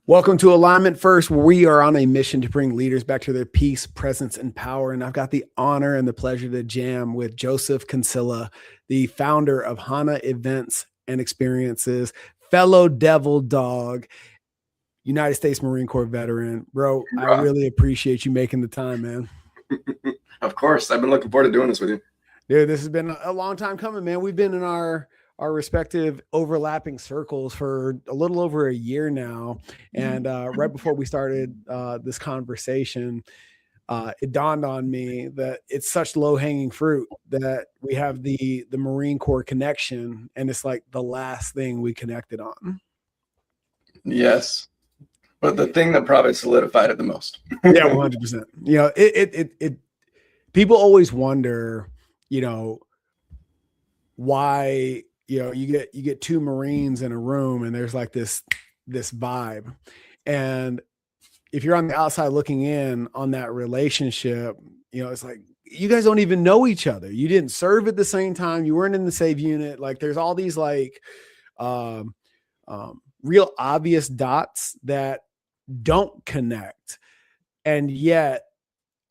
Welcome to Alignment First, where we are on a mission to bring leaders back to their peace, presence, and power. And I've got the honor and the pleasure to jam with Joseph Cancilla, the founder of Hana Events and Experiences, fellow devil dog, United States Marine Corps veteran. Bro, I really appreciate you making the time, man. Of course. I've been looking forward to doing this with you. Dude, this has been a long time coming, man. We've been in our respective overlapping circles for a little over a year now. And right before we started this conversation, it dawned on me that it's such low-hanging fruit that we have the Marine Corps connection, and it's like the last thing we connected on. Yes. But the thing that probably solidified it the most. Yeah, 100%. You know, it people always wonder, you know, why, you know, you get two Marines in a room and there's like this vibe. And if you're on the outside looking in on that relationship, you know, it's like, you guys don't even know each other. You didn't serve at the same time. You weren't in the same unit. Like there's all these like real obvious dots that don't connect. And yet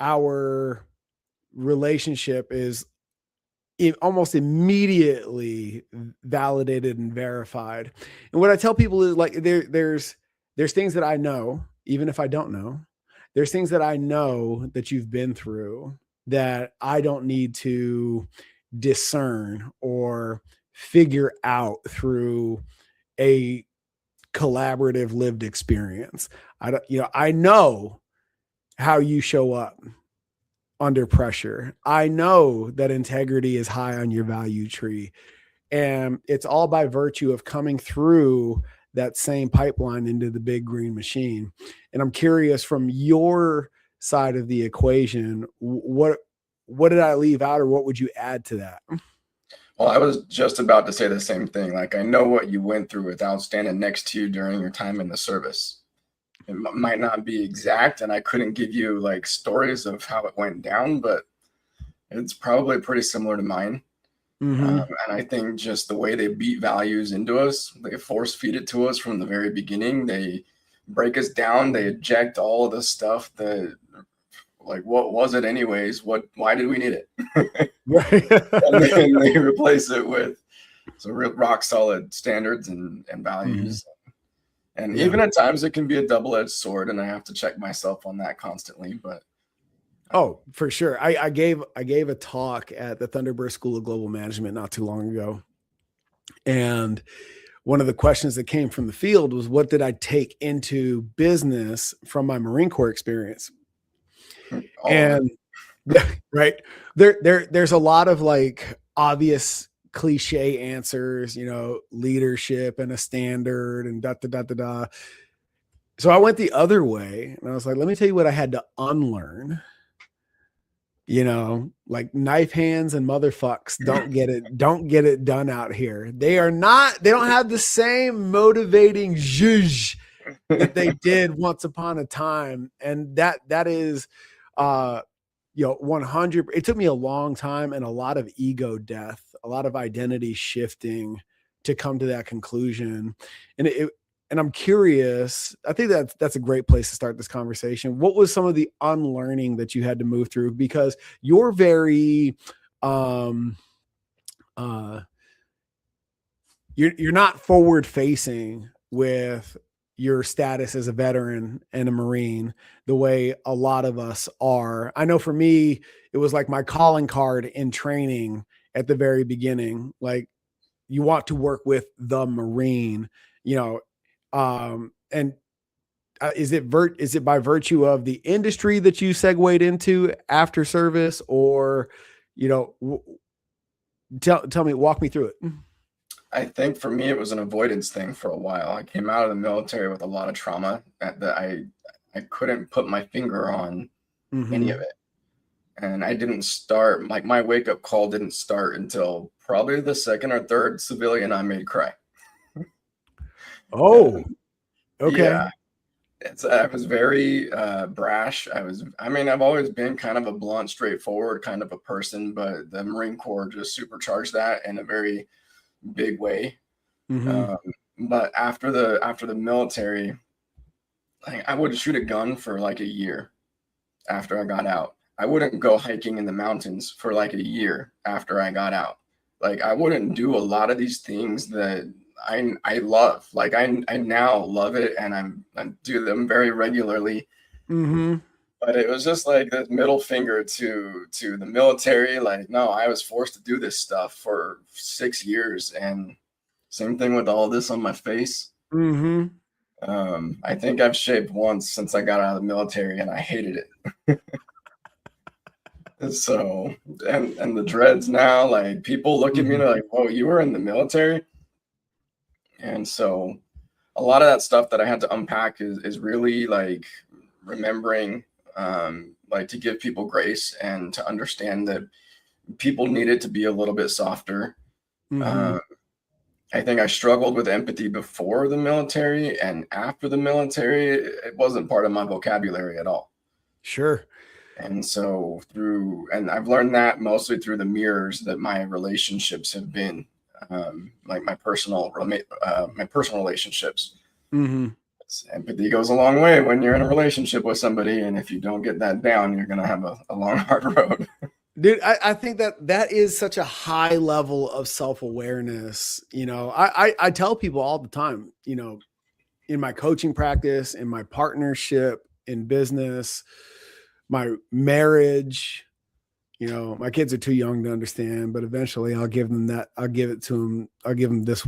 our relationship is almost immediately validated and verified. And what I tell people is like, there's things that I know, even if I don't know, there's things that I know that you've been through that I don't need to discern or figure out through a collaborative lived experience. I know how you show up under pressure. I know that integrity is high on your value tree, and it's all by virtue of coming through that same pipeline into the big green machine. And I'm curious, from your side of the equation, what did I leave out, or what would you add to that? Well, I was just about to say the same thing. Like, I know what you went through without standing next to you during your time in the service. It might not be exact, and I couldn't give you like stories of how it went down, but it's probably pretty similar to mine. And I think just the way they beat values into us, they force feed it to us from the very beginning. They break us down. They eject all of the stuff that, like, what was it anyways? Why did we need it? And then they replace it with some real rock solid standards and values. And even at times it can be a double-edged sword, and I have to check myself on that constantly. But oh, for sure. I gave a talk at the Thunderbird School of Global Management not too long ago. And one of the questions that came from the field was, what did I take into business from my Marine Corps experience? And right there's a lot of like obvious cliche answers, you know, leadership and a standard and da da da da da. So I went the other way, and I was like, let me tell you what I had to unlearn. You know, like knife hands and motherfucks don't get it done out here. They don't have the same motivating zhuzh that they did once upon a time. And that is, you know, 100. It took me a long time and a lot of ego death, a lot of identity shifting to come to that conclusion. And I'm curious, I think that's a great place to start this conversation. What was some of the unlearning that you had to move through? Because you're very, you're not forward facing with your status as a veteran and a Marine the way a lot of us are. I know for me, it was like my calling card in training at the very beginning. Like, you want to work with the Marine, you know, and is it by virtue of the industry that you segued into after service, or, you know, tell me, walk me through it. I think for me, it was an avoidance thing for a while. I came out of the military with a lot of trauma that I couldn't put my finger on any of it. And I didn't start, like, my wake-up call didn't start until probably the second or third civilian I made cry. Oh, okay. Yeah. I was very brash. I've always been kind of a blunt, straightforward kind of a person, but the Marine Corps just supercharged that in a very big way. But after the military, like I would shoot a gun for like a year after I got out. I wouldn't go hiking in the mountains for like a year after I got out. Like I wouldn't do a lot of these things that I love. Like I now love it, and I do them very regularly. Mm-hmm. But it was just like the middle finger to the military. Like, no, I was forced to do this stuff for 6 years, and same thing with all this on my face. Mm-hmm. I think I've shaved once since I got out of the military, and I hated it. So, and the dreads now, like people look at me and they're like, "Whoa, you were in the military?" And so, a lot of that stuff that I had to unpack is really like remembering, like to give people grace and to understand that people needed to be a little bit softer. Mm-hmm. Uh, I think I struggled with empathy before the military, and after the military, it wasn't part of my vocabulary at all. Sure. And so and I've learned that mostly through the mirrors that my relationships have been, like my personal relationships. Mm-hmm. Empathy goes a long way when you're in a relationship with somebody, and if you don't get that down, you're gonna have a long, hard road. Dude, I think that is such a high level of self-awareness. You know, I tell people all the time, you know, in my coaching practice, in my partnership, in business, my marriage, you know, my kids are too young to understand, but eventually I'll give them that. I'll give it to them. I'll give them this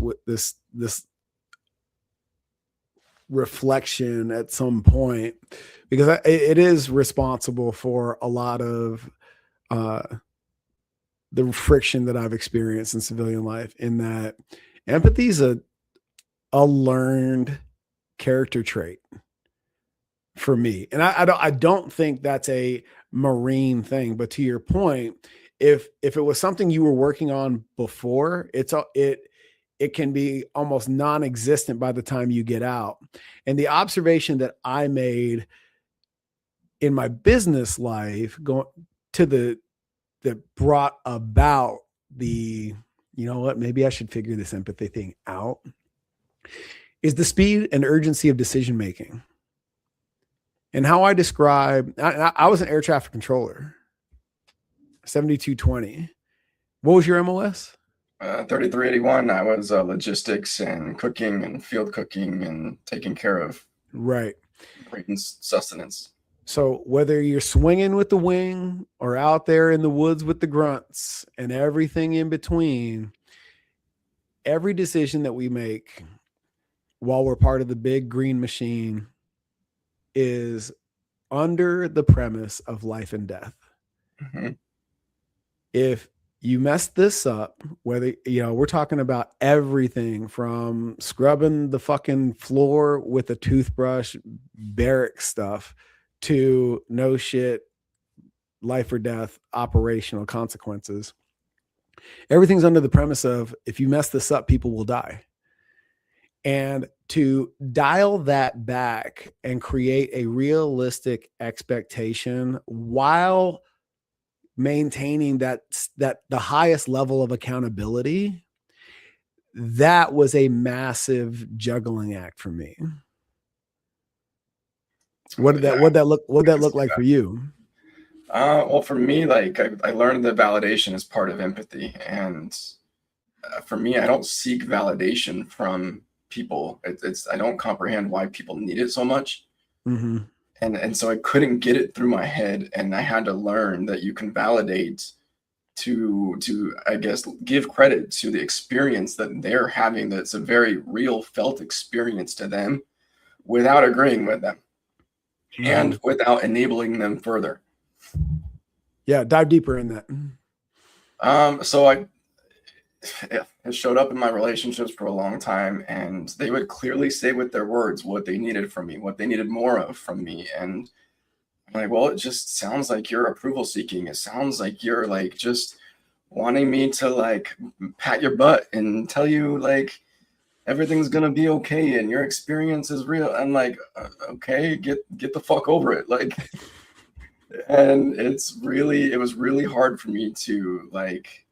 reflection at some point, because it is responsible for a lot of uh, the friction that I've experienced in civilian life, in that empathy is a learned character trait for me. And I don't think that's a Marine thing, but to your point, if it was something you were working on before, it can be almost non-existent by the time you get out. And the observation that I made in my business life going to that brought about the, you know what, maybe I should figure this empathy thing out, is the speed and urgency of decision making. And how I describe, I was an air traffic controller, 7220. What was your MOS? 3381. I was logistics and cooking and field cooking and taking care of Right. sustenance. So whether you're swinging with the wing or out there in the woods with the grunts and everything in between, every decision that we make while we're part of the big green machine is under the premise of life and death. Mm-hmm. If you mess this up, whether, you know, we're talking about everything from scrubbing the fucking floor with a toothbrush, barrack stuff, to no shit, life or death, operational consequences. Everything's under the premise of, if you mess this up, people will die. And to dial that back and create a realistic expectation while maintaining that the highest level of accountability, that was a massive juggling act for me. What did that look like for you? Well, for me, like I learned that validation is part of empathy, and for me, I don't seek validation from people. It's I don't comprehend why people need it so much. Mm-hmm. And so I couldn't get it through my head, and I had to learn that you can validate to I guess give credit to the experience that they're having, that's a very real felt experience to them, without agreeing with them, Mm-hmm. and without enabling them further. Yeah, dive deeper in that. So it showed up in my relationships for a long time, and they would clearly say with their words what they needed from me, what they needed more of from me. And I'm like, well, it just sounds like you're approval seeking. It sounds like you're like just wanting me to like pat your butt and tell you like everything's gonna be okay and your experience is real. I'm like, okay, get the fuck over it. Like, and it was really hard for me to like,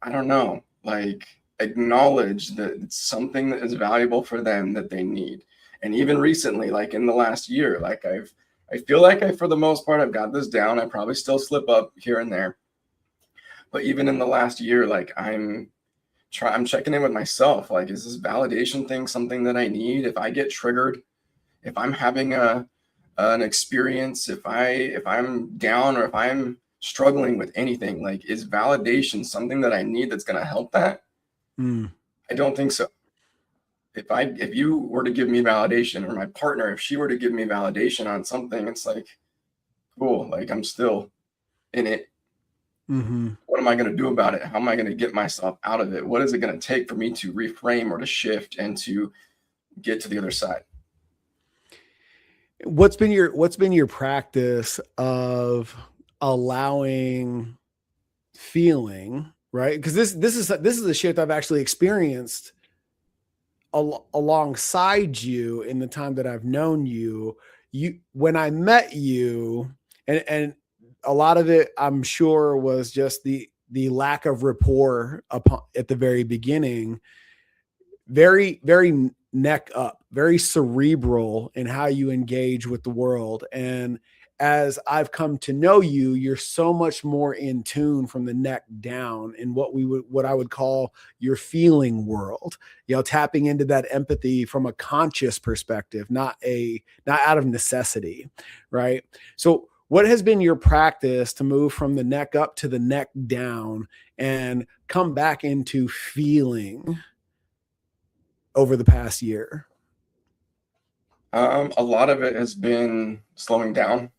I don't know, like acknowledge that it's something that is valuable for them that they need. And even recently, like in the last year, like I feel like for the most part, I've got this down. I probably still slip up here and there. But even in the last year, like I'm checking in with myself. Like, is this validation thing something that I need? If I get triggered, if I'm having an experience, if I'm down or if I'm struggling with anything, like, is validation something that I need that's going to help that? I don't think so. If you were to give me validation, or my partner, if she were to give me validation on something, it's like, cool, like I'm still in it. What am I going to do about it? How am I going to get myself out of it? What is it going to take for me to reframe or to shift and to get to the other side? What's been your practice of allowing feeling, right? Because this is a shift I've actually experienced alongside you in the time that I've known you. When I met you, and a lot of it, I'm sure, was just the lack of rapport at the very beginning. Very, very neck up, very cerebral in how you engage with the world. And as I've come to know you, you're so much more in tune from the neck down in what I would call your feeling world, tapping into that empathy from a conscious perspective, not out of necessity. Right. So what has been your practice to move from the neck up to the neck down and come back into feeling over the past year? A lot of it has been slowing down.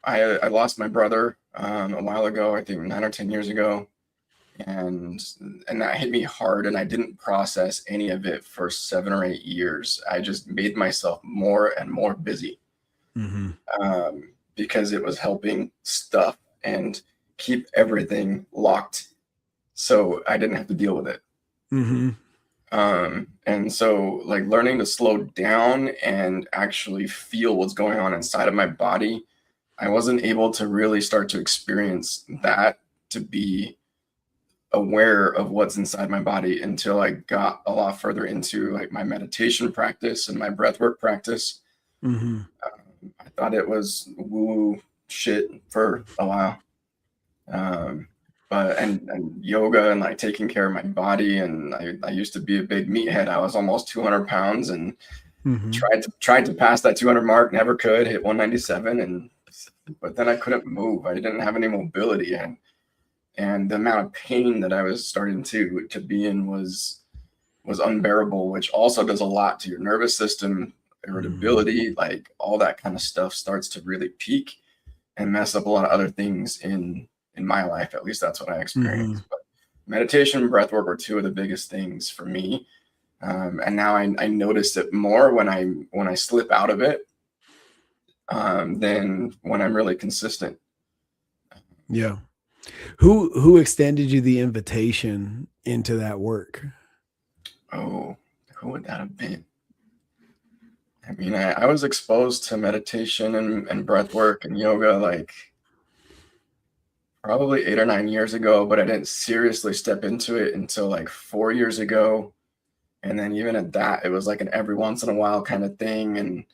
I lost my brother a while ago, I think 9 or 10 years ago, and that hit me hard, and I didn't process any of it for 7 or 8 years. I just made myself more and more busy because it was helping stuff and keep everything locked so I didn't have to deal with it. And so, like, learning to slow down and actually feel what's going on inside of my body, I wasn't able to really start to experience that, to be aware of what's inside my body, until I got a lot further into like my meditation practice and my breathwork practice. I thought it was woo shit for a while. But yoga and like taking care of my body. And I used to be a big meathead. I was almost 200 pounds and tried to pass that 200 mark, never could, hit 197. But then I couldn't move. I didn't have any mobility, and the amount of pain that I was starting to be in was unbearable, which also does a lot to your nervous system, irritability, like all that kind of stuff starts to really peak and mess up a lot of other things in my life. At least that's what I experienced. But meditation and breathwork were two of the biggest things for me. And now I notice it more when I slip out of it than when I'm really consistent. Yeah. Who extended you the invitation into that work? Oh, who would that have been? I mean, I was exposed to meditation and breathwork and yoga like probably 8 or 9 years ago, but I didn't seriously step into it until like 4 years ago. And then even at that, it was like an every once in a while kind of thing. And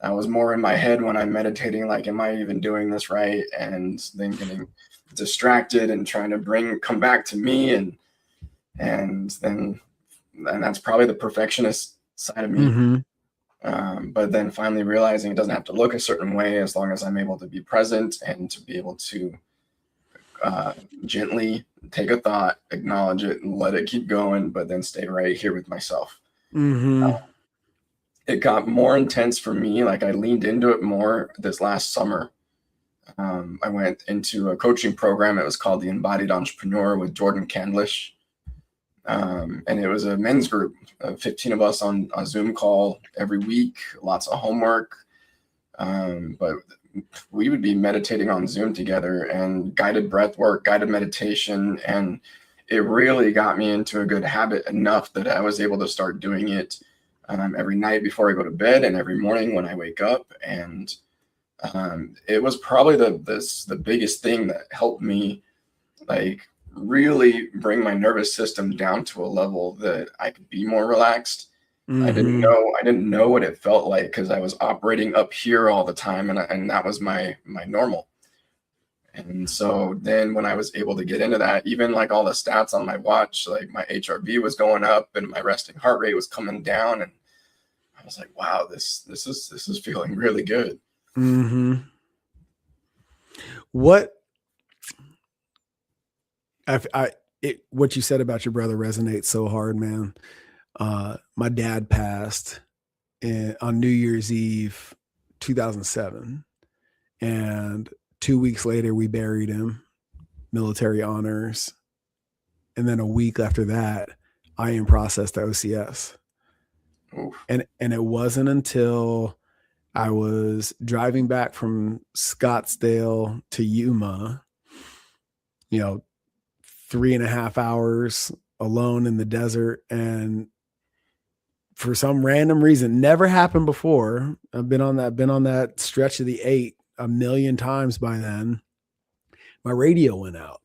I was more in my head when I'm meditating, like, am I even doing this right? And then getting distracted and trying to come back to me. And that's probably the perfectionist side of me. But then finally realizing it doesn't have to look a certain way as long as I'm able to be present and to be able to gently take a thought, acknowledge it, and let it keep going, but then stay right here with myself. It got more intense for me. Like, I leaned into it more this last summer. I went into a coaching program. It was called The Embodied Entrepreneur with Jordan Candlish. And it was a men's group of 15 of us on a Zoom call every week, lots of homework. But we would be meditating on Zoom together, and guided breath work, guided meditation. And it really got me into a good habit enough that I was able to start doing it every night before I go to bed and every morning when I wake up. And it was probably the biggest thing that helped me, like, really bring my nervous system down to a level that I could be more relaxed Mm-hmm. I didn't know what it felt like because I was operating up here all the time, and that was my normal. And so then when I was able to get into that, even like all the stats on my watch, like my HRV was going up and my resting heart rate was coming down, and I was like, wow, this is feeling really good. Mm-hmm. What what you said about your brother resonates so hard, man. My dad passed on New Year's Eve, 2007, and 2 weeks later we buried him, military honors, and then a week after that, I am processed to OCS. Oof. And it wasn't until I was driving back from Scottsdale to Yuma, 3.5 hours alone in the desert. And for some random reason, never happened before. I've been on that stretch of the 8 a million times by then. My radio went out.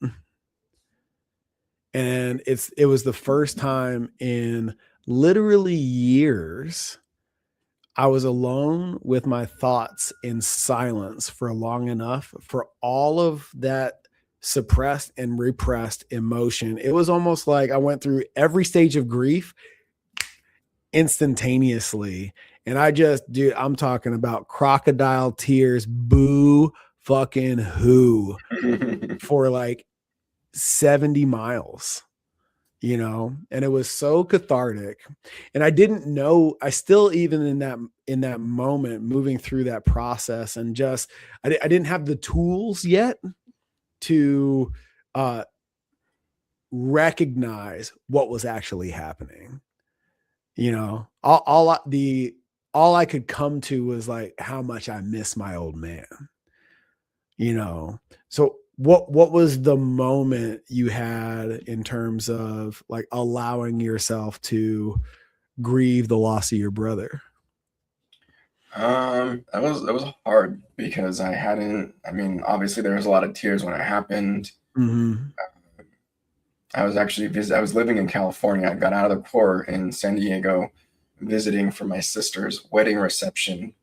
And it was the first time in literally years I was alone with my thoughts in silence for long enough for all of that suppressed and repressed emotion. It was almost like I went through every stage of grief instantaneously. And dude, I'm talking about crocodile tears, boo fucking who, for like 70 miles. And it was so cathartic. And I didn't know, I still, even in that moment, moving through that process, and just I didn't have the tools yet to recognize what was actually happening. All I could come to was like how much I miss my old man. So what was the moment you had in terms of like allowing yourself to grieve the loss of your brother? That was hard because I mean, obviously there was a lot of tears when it happened. Mm-hmm. I was living in California. I got out of the Corps in San Diego, visiting for my sister's wedding reception.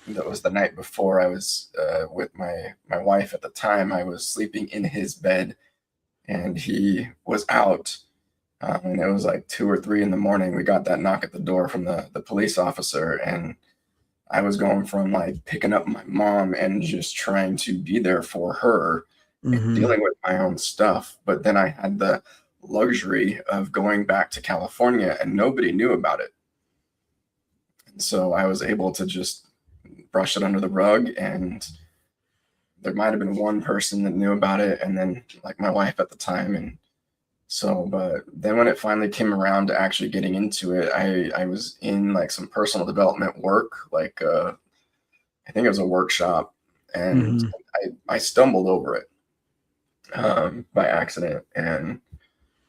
That was the night before. I was with my wife at the time. I was sleeping in his bed, and he was out. And it was like 2 or 3 in the morning. We got that knock at the door from the police officer, and I was going from like picking up my mom and just trying to be there for her and Mm-hmm. dealing with my own stuff. But then I had the luxury of going back to California and nobody knew about it. And so I was able to just brush it under the rug, and there might have been one person that knew about it, and then like my wife at the time. And so, but then when it finally came around to actually getting into it, I was in like some personal development work, like I think it was a workshop, and Mm-hmm. I stumbled over it by accident, and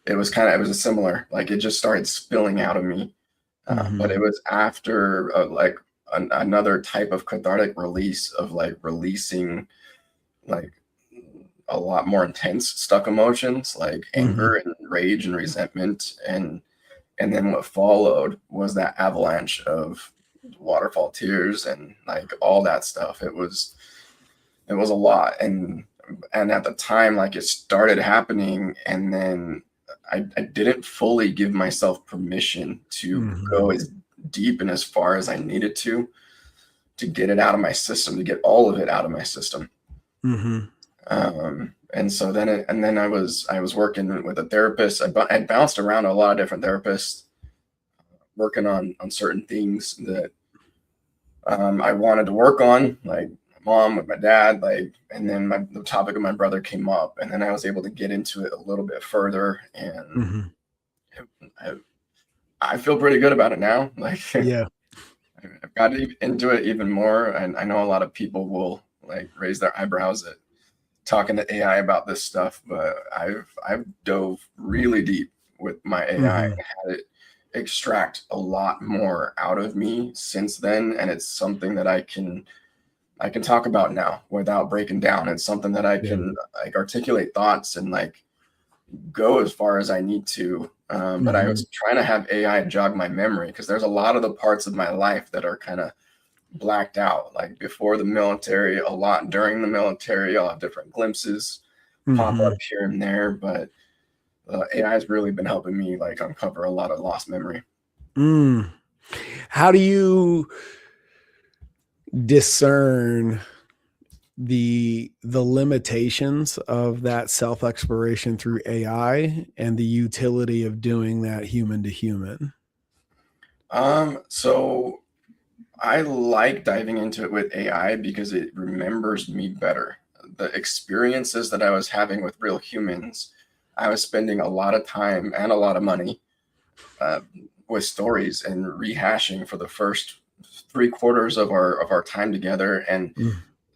it was a similar, like it just started spilling out of me. But Mm-hmm. it was after like another type of cathartic release of like releasing like a lot more intense stuck emotions like Mm-hmm. anger and rage and resentment, and then what followed was that avalanche of waterfall tears and like all that stuff. It was a lot, and at the time, like it started happening, and then I didn't fully give myself permission to Mm-hmm. go as deep and as far as I needed to get it out of my system, to get all of it out of my system. Mm-hmm. And so then I was working with a therapist. I bounced around a lot of different therapists, working on certain things that I wanted to work on, like my mom with my dad, like, and then the topic of my brother came up, and then I was able to get into it a little bit further, and Mm-hmm. I, I feel pretty good about it now. Like Yeah. I've got into it even more, and I know a lot of people will like raise their eyebrows at talking to AI about this stuff, but I've dove really deep with my AI and Mm-hmm. had it extract a lot more out of me since then, and it's something that I can talk about now without breaking down. It's something that I Yeah. can like articulate thoughts and like go as far as I need to But I was trying to have AI jog my memory, because there's a lot of the parts of my life that are kind of blacked out. Like before the military, a lot during the military, I'll have different glimpses pop up here and there. But AI has really been helping me like uncover a lot of lost memory. How do you discern the limitations of that self-exploration through AI and the utility of doing that human to human? So I like diving into it with AI because it remembers me better. The experiences that I was having with real humans, I was spending a lot of time and a lot of money with stories and rehashing for the first 3/4 of our time together, and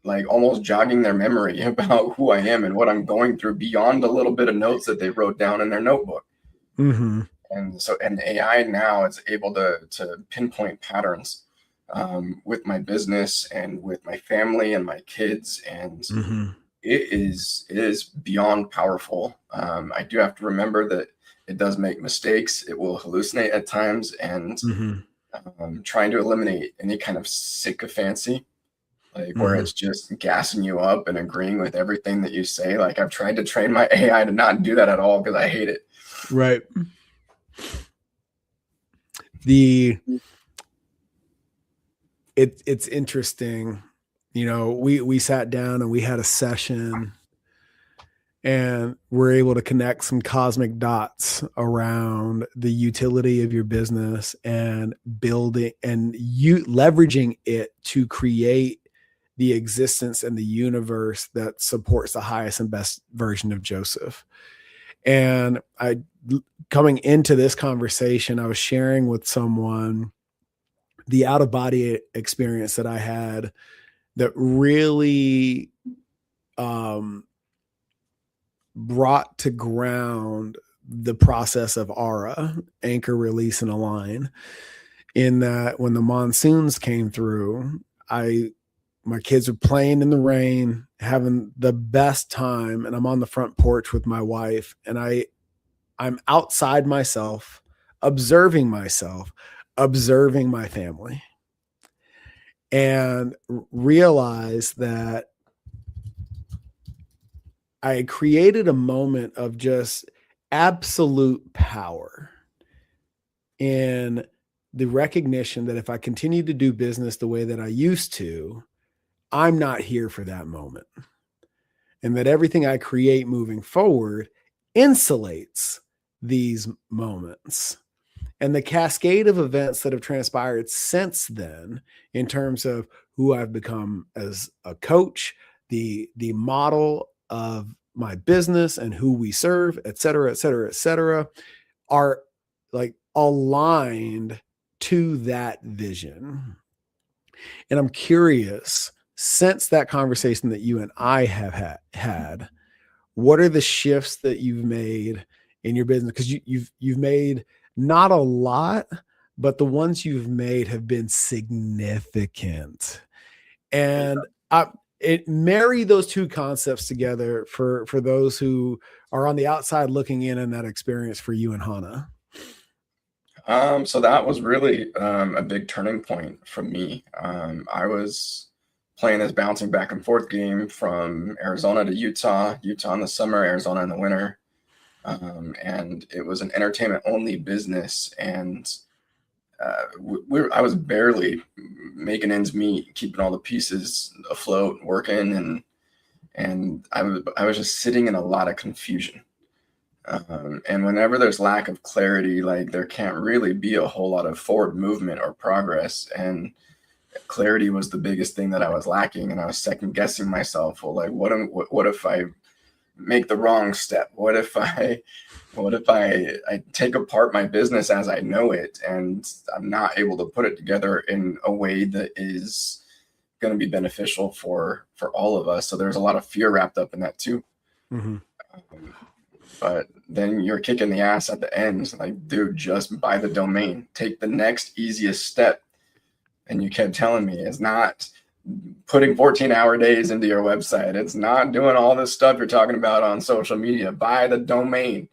like almost jogging their memory about who I am and what I'm going through beyond a little bit of notes that they wrote down in their notebook. And so, and AI now is able to pinpoint patterns with my business and with my family and my kids, and it is beyond powerful. I do have to remember that it does make mistakes. It will hallucinate at times, and trying to eliminate any kind of sycophancy, like where it's just gassing you up and agreeing with everything that you say. Like I've tried to train my AI to not do that at all, because I hate it. Right. It's interesting. You know, we sat down and we had a session, and we're able to connect some cosmic dots around the utility of your business and building and you leveraging it to create the existence and the universe that supports the highest and best version of Joseph. And coming into this conversation, I was sharing with someone the out of body experience that I had that really brought to ground the process of ARA, anchor, release, and align. In that, when the monsoons came through, my kids were playing in the rain, having the best time, and I'm on the front porch with my wife, and I'm outside myself, observing my family, and realize that I created a moment of just absolute power in the recognition that if I continue to do business the way that I used to, I'm not here for that moment. And that everything I create moving forward insulates these moments. And the cascade of events that have transpired since then, in terms of who I've become as a coach, the model of my business and who we serve, et cetera, are like aligned to that vision. And I'm curious, since that conversation that you and I have had, what are the shifts that you've made in your business? Because you've made not a lot, but the ones you've made have been significant. And marry those two concepts together for those who are on the outside looking in that experience for you and Hana. So that was really a big turning point for me. I was playing this bouncing back and forth game from Arizona to Utah in the summer, Arizona in the winter. And it was an entertainment only business. And I was barely making ends meet, keeping all the pieces afloat, working. And I was just sitting in a lot of confusion. And whenever there's lack of clarity, like there can't really be a whole lot of forward movement or progress. And clarity was the biggest thing that I was lacking. And I was second guessing myself. Well, like, what if I make the wrong step? What if I take apart my business as I know it, and I'm not able to put it together in a way that is going to be beneficial for all of us? So there's a lot of fear wrapped up in that too. But then you're kicking the ass at the end. Like, dude, just buy the domain, take the next easiest step. And you kept telling me it's not putting 14-hour days into your website. It's not doing all this stuff you're talking about on social media. Buy the domain.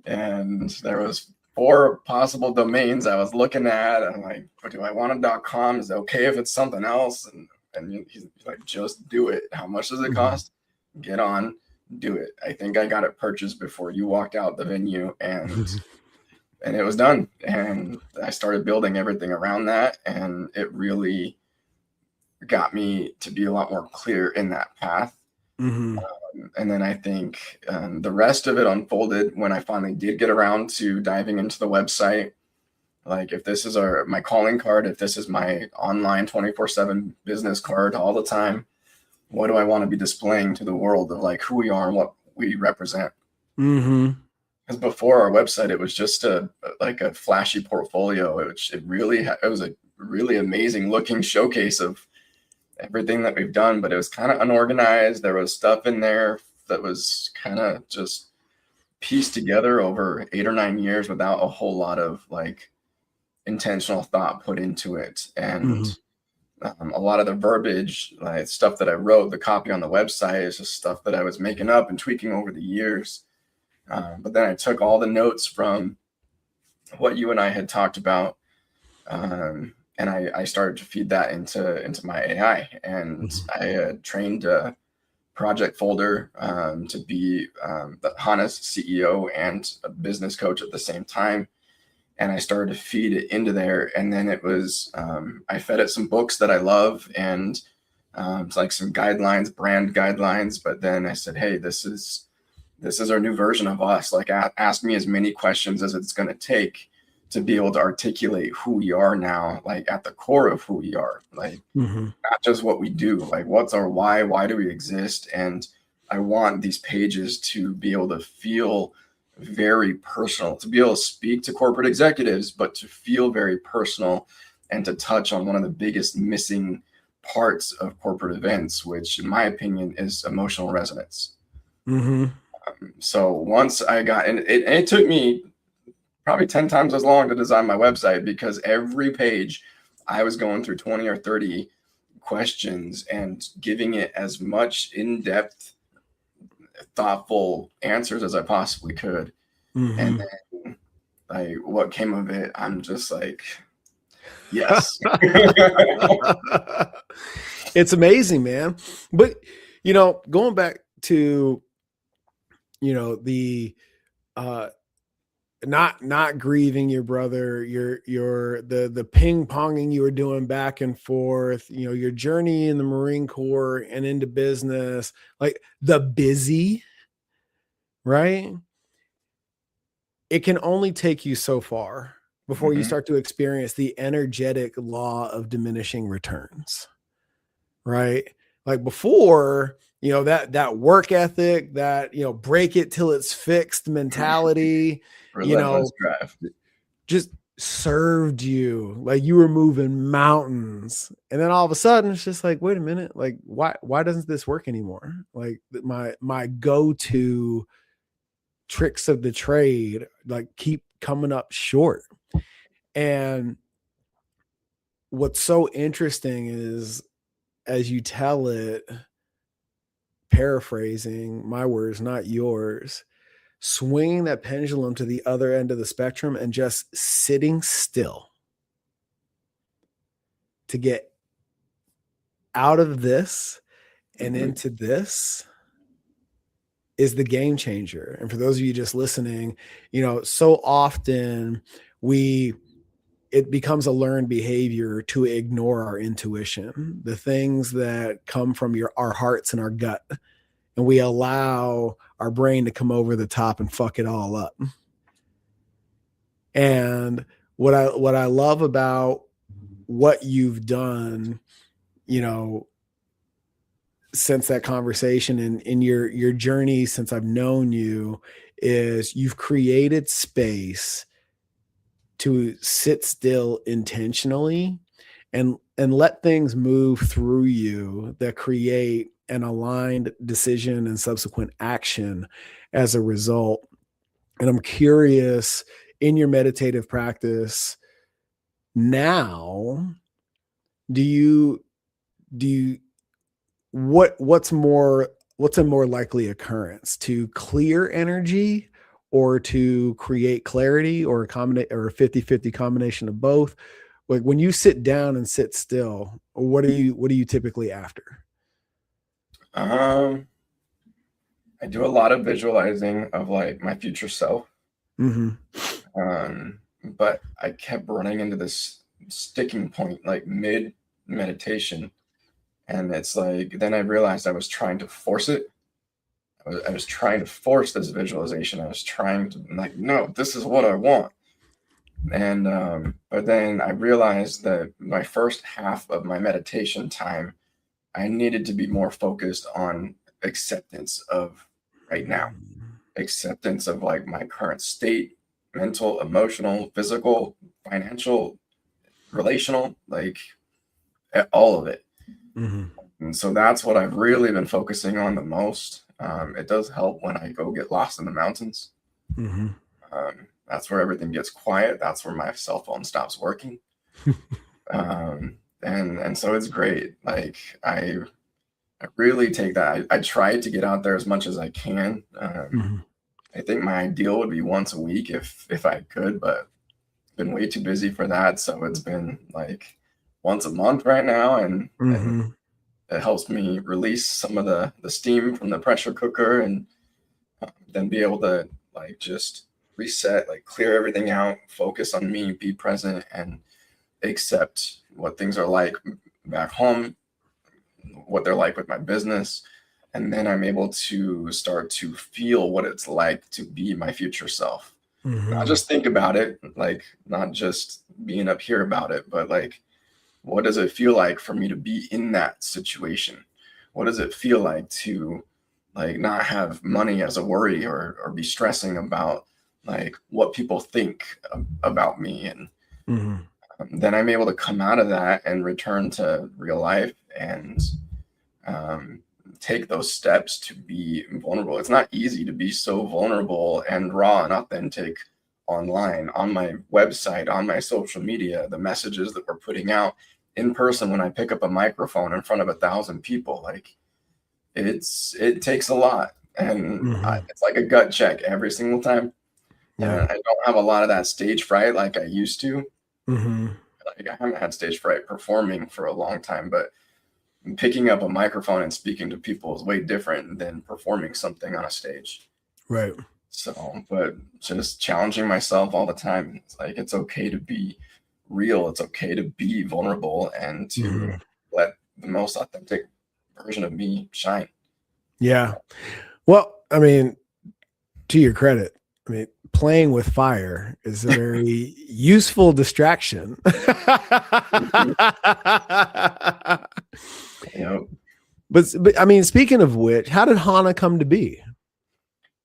and there was 4 possible domains I was looking at. I'm like, do I want a .com? Is it okay if it's something else? And he's like, just do it. How much does it cost? Get on, do it. I think I got it purchased before you walked out the venue, and it was done. And I started building everything around that, and it really got me to be a lot more clear in that path. And then I think the rest of it unfolded when I finally did get around to diving into the website. Like, if this is my calling card, if this is my online 24/7 business card all the time, what do I want to be displaying to the world of like who we are and what we represent? Because before our website, it was just a flashy portfolio. It was a really amazing looking showcase of everything that we've done, but it was kind of unorganized. There was stuff in there that was kind of just pieced together over 8 or 9 years without a whole lot of like intentional thought put into it. And a lot of the verbiage, like stuff that I wrote, the copy on the website, is just stuff that I was making up and tweaking over the years. But then I took all the notes from what you and I had talked about, and I started to feed that into my AI, and I trained a project folder to be the Hana's CEO and a business coach at the same time. And I started to feed it into there. And then it was, I fed it some books that I love, and it's like some guidelines, brand guidelines. But then I said, hey, this is our new version of us. Like, ask me as many questions as it's going to take to be able to articulate who we are now, like at the core of who we are, like not just what we do, like what's our why do we exist? And I want these pages to be able to feel very personal, to be able to speak to corporate executives, but to feel very personal and to touch on one of the biggest missing parts of corporate events, which in my opinion is emotional resonance. So once I got, and it took me probably 10 times as long to design my website, because every page I was going through 20 or 30 questions and giving it as much in-depth, thoughtful answers as I possibly could. And then like what came of it, I'm just like, yes. It's amazing, man. But going back to the not grieving your brother, the ping ponging you were doing back and forth, your journey in the Marine Corps and into business, like the busy, right? It can only take you so far before you start to experience the energetic law of diminishing returns, right? Like before, that work ethic, that, break it till it's fixed mentality, Relentless drive just served you. Like you were moving mountains. And then all of a sudden it's just like, wait a minute, like why doesn't this work anymore? Like my go-to tricks of the trade like keep coming up short. And what's so interesting is, as you tell it, paraphrasing my words, not yours, swinging that pendulum to the other end of the spectrum and just sitting still to get out of this and into this is the game changer. And for those of you just listening, so often it becomes a learned behavior to ignore our intuition, the things that come from our hearts and our gut. And we allow our brain to come over the top and fuck it all up. And what I love about what you've done, since that conversation and in your journey since I've known you, is you've created space to sit still intentionally and let things move through you that create an aligned decision and subsequent action as a result. And I'm curious, in your meditative practice now, what's a more likely occurrence, to clear energy or to create clarity, or a 50-50 combination of both? Like when you sit down and sit still, what are you typically after? I do a lot of visualizing of like my future self. Mm-hmm. But I kept running into this sticking point like mid meditation. And it's like, then I realized I was trying to force it. I was trying to force this visualization. I was trying to, like, no, this is what I want. And, but then I realized that my first half of my meditation time, I needed to be more focused on acceptance of right now, acceptance of like my current state, mental, emotional, physical, financial, relational, like all of it. Mm-hmm. And so that's what I've really been focusing on the most. It does help when I go get lost in the mountains. Mm-hmm. That's where everything gets quiet. That's where my cell phone stops working. And so it's great. Like I really take that. I try to get out there as much as I can. Mm-hmm. I think my ideal would be once a week if I could, but I've been way too busy for that. So it's been like once a month right now, and Mm-hmm. it helps me release some of the steam from the pressure cooker, and then be able to like just reset, like clear everything out, focus on me, be present, and accept what things are like back home, what they're like with my business. And then I'm able to start to feel what it's like to be my future self. Not Mm-hmm. just think about it, like not just being up here about it, but like, what does it feel like for me to be in that situation? What does it feel like to like not have money as a worry, or be stressing about like what people think about me? And Mm-hmm. then I'm able to come out of that and return to real life, and um, take those steps to be vulnerable. It's not easy to be so vulnerable and raw and authentic online, on my website, on my social media, the messages that we're putting out in person. When I pick up a microphone in front of 1,000 people, like it takes a lot, and Mm-hmm. it's like a gut check every single time. Yeah. I don't have a lot of that stage fright like I used to. Mm-hmm. Like I haven't had stage fright performing for a long time, but picking up a microphone and speaking to people is way different than performing something on a stage. Right. So, but just challenging myself all the time. It's like, it's okay to be real. It's okay to be vulnerable, and to Mm-hmm. let the most authentic version of me shine. Yeah. Well, I mean, to your credit, I mean, playing with fire is a very useful distraction. Mhm. You know, But I mean, speaking of which, how did Hana come to be?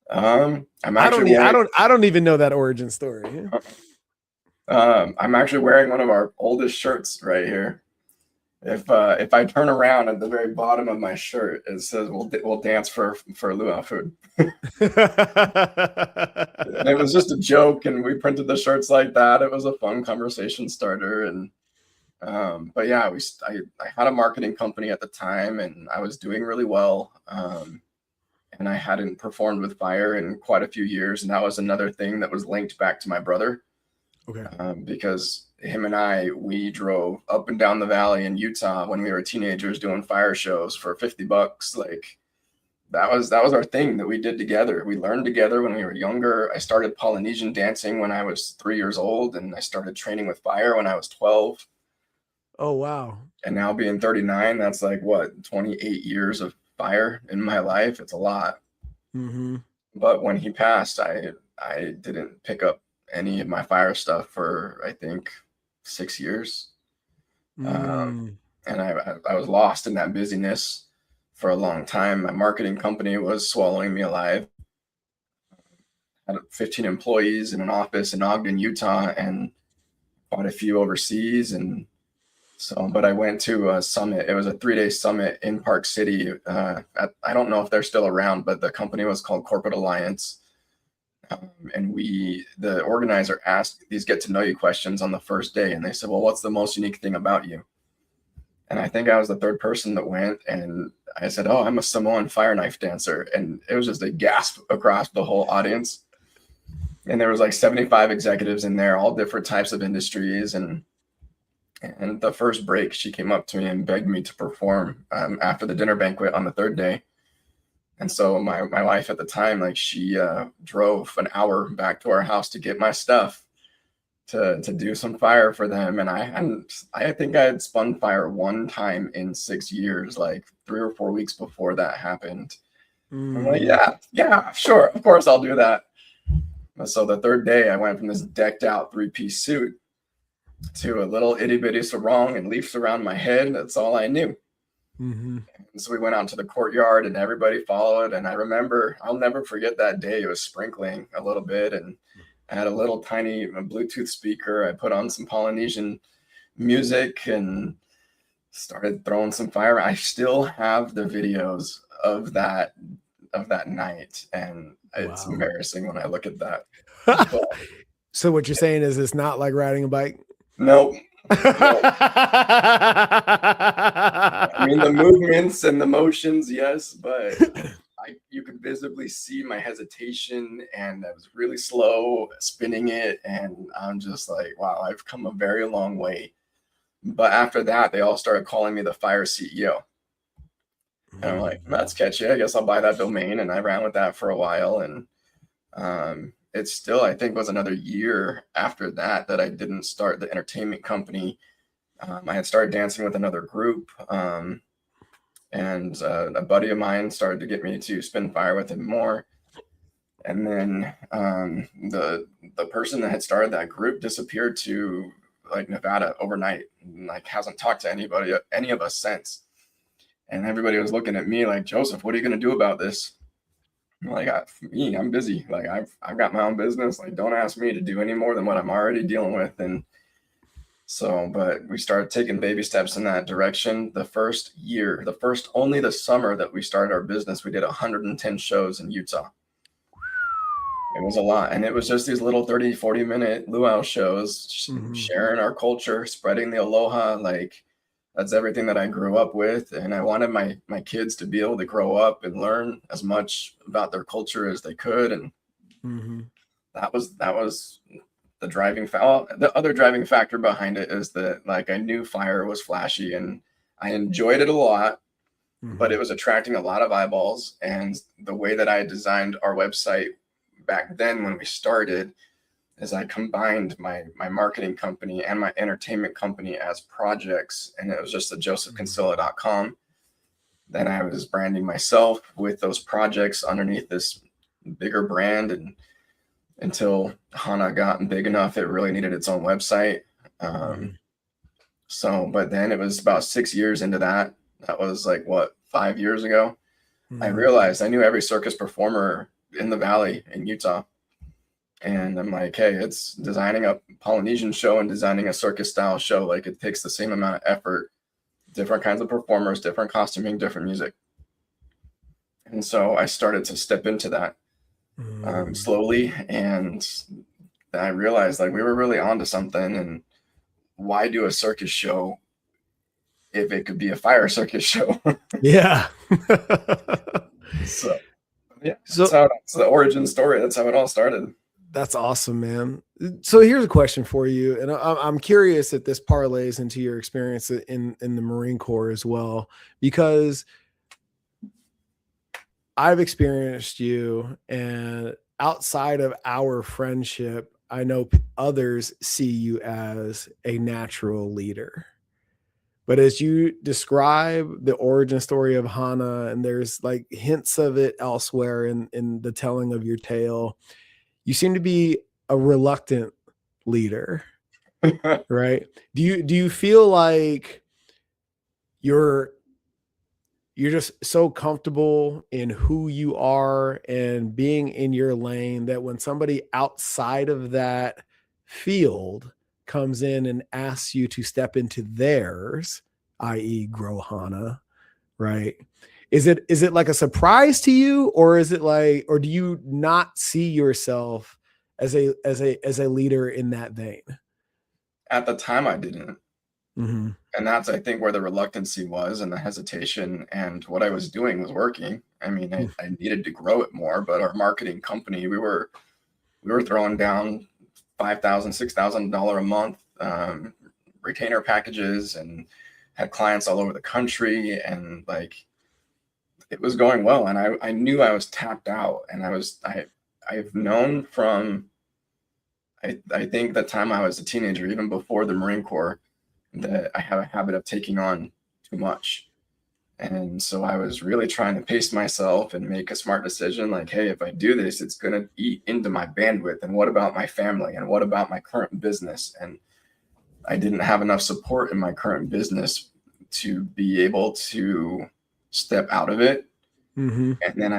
I'm actually wearing, I don't even know that origin story. I'm actually wearing one of our oldest shirts right here. If I turn around, at the very bottom of my shirt, it says we'll dance for luau food. And it was just a joke, and we printed the shirts like that. It was a fun conversation starter. And but yeah, I had a marketing company at the time, and I was doing really well. And I hadn't performed with fire in quite a few years, and that was another thing that was linked back to my brother. Okay. Because him and we drove up and down the valley in Utah when we were teenagers doing fire shows for $50. Like that was our thing that we did together. We learned together when we were younger. I started Polynesian dancing when I was 3 years old, and I started training with fire when I was 12. Oh wow. And now being 39, that's like what, 28 years of fire in my life. It's a lot. Mm-hmm. But when he passed, I didn't pick up any of my fire stuff for I think 6 years. Mm. And I was lost in that busyness for a long time. My marketing company was swallowing me alive. I had 15 employees in an office in Ogden, Utah, and quite a few overseas. And so, but I went to a summit. It was a 3-day summit in Park City. I don't know if they're still around, but the company was called Corporate Alliance. And the organizer asked these get to know you questions on the first day. And they said, well, what's the most unique thing about you? And I think I was the third person that went, and I said, oh, I'm a Samoan fire knife dancer. And it was just a gasp across the whole audience. And there was like 75 executives in there, all different types of industries. And the first break, she came up to me and begged me to perform after the dinner banquet on the third day. And so my wife at the time, like she drove an hour back to our house to get my stuff to do some fire for them. And I think I had spun fire one time in 6 years, like 3 or 4 weeks before that happened. I'm like, yeah, sure, of course I'll do that. So the third day, I went from this decked out 3-piece suit to a little itty bitty sarong and leaves around my head. That's all I knew. And so we went out to the courtyard and everybody followed. And I remember, I'll never forget that day. It was sprinkling a little bit, and I had a little tiny Bluetooth speaker. I put on some Polynesian music and started throwing some fire. I still have the videos of that night, and it's embarrassing when I look at that. But, so what you're saying is it's not like riding a bike? Nope. I mean, the movements and the motions, yes, but you could visibly see my hesitation, and I was really slow spinning it, and I'm just like, wow, I've come a very long way. But after that, they all started calling me the fire CEO. And I'm like, that's catchy. I guess I'll buy that domain. And I ran with that for a while. And it still, I think, was another year after that I didn't start the entertainment company. I had started dancing with another group. And a buddy of mine started to get me to spin fire with him more. And then the person that had started that group disappeared to like Nevada overnight, and like hasn't talked to any of us since. And everybody was looking at me like, Joseph, what are you going to do about this? I'm like, I'm busy. Like I've got my own business. Like, don't ask me to do any more than what I'm already dealing with. And so, but we started taking baby steps in that direction. The first year, only the summer that we started our business, we did 110 shows in Utah. It was a lot. And it was just these little 30, 40-minute luau shows, sharing our culture, spreading the aloha. Like, that's everything that I grew up with. And I wanted my kids to be able to grow up and learn as much about their culture as they could. And that was the driving the other driving factor behind it is that, like, I knew fire was flashy and I enjoyed it a lot, but it was attracting a lot of eyeballs. And the way that I designed our website back then when we started is I combined my marketing company and my entertainment company as projects, and it was just the josephcancilla.com. Then I was branding myself with those projects underneath this bigger brand, and until Hana got big enough, it really needed its own website. But then it was about 6 years into that. That was like, 5 years ago. I realized I knew every circus performer in the Valley in Utah. And I'm like, hey, it's designing a Polynesian show and designing a circus style show. Like, it takes the same amount of effort, different kinds of performers, different costuming, different music. And so I started to step into that slowly. And then I realized, like, we were really onto something. And why do a circus show if it could be a fire circus show? Yeah. So that's the origin story. That's how it all started. That's awesome, man. So here's a question for you. And I'm curious if this parlays into your experience in the Marine Corps as well, because I've experienced you, and outside of our friendship, I know others see you as a natural leader. But as you describe the origin story of Hana, and there's like hints of it elsewhere in the telling of your tale, you seem to be a reluctant leader, right? Do you feel like you're just so comfortable in who you are and being in your lane that when somebody outside of that field comes in and asks you to step into theirs, i.e. grow Hana, right? Is it like a surprise to you, or is it like, or do you not see yourself as a leader in that vein? At the time, I didn't. And that's, I think, where the reluctancy was and the hesitation, and what I was doing was working. I mean, I needed to grow it more, but our marketing company, we were we were throwing down $5,000, $6,000 a month retainer packages, and had clients all over the country, and like it was going well. And I knew I was tapped out, and I've known from I think the time I was a teenager, even before the Marine Corps, that I have a habit of taking on too much. And so I was really trying to pace myself and make a smart decision. Like, hey, if I do this, it's going to eat into my bandwidth. And what about my family? And what about my current business? And I didn't have enough support in my current business to be able to step out of it. Mm-hmm. And then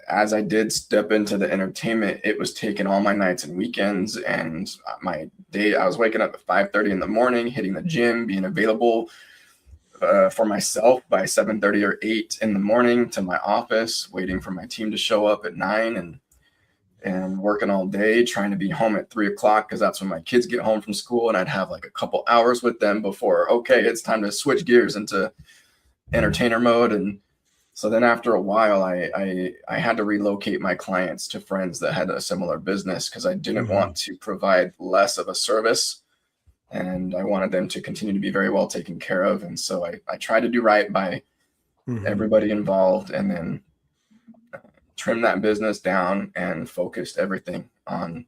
as I did step into the entertainment, it was taking all my nights and weekends, and my day. I was waking up at 5:30 in the morning, hitting the gym, being available for myself by 7:30 or 8 in the morning to my office, waiting for my team to show up at 9, and working all day, trying to be home at 3 o'clock because that's when my kids get home from school, and I'd have like a couple hours with them before, okay, it's time to switch gears into entertainer mode. And so then after a while, I had to relocate my clients to friends that had a similar business because I didn't want to provide less of a service, and I wanted them to continue to be very well taken care of. And so I tried to do right by everybody involved, and then trim that business down and focused everything on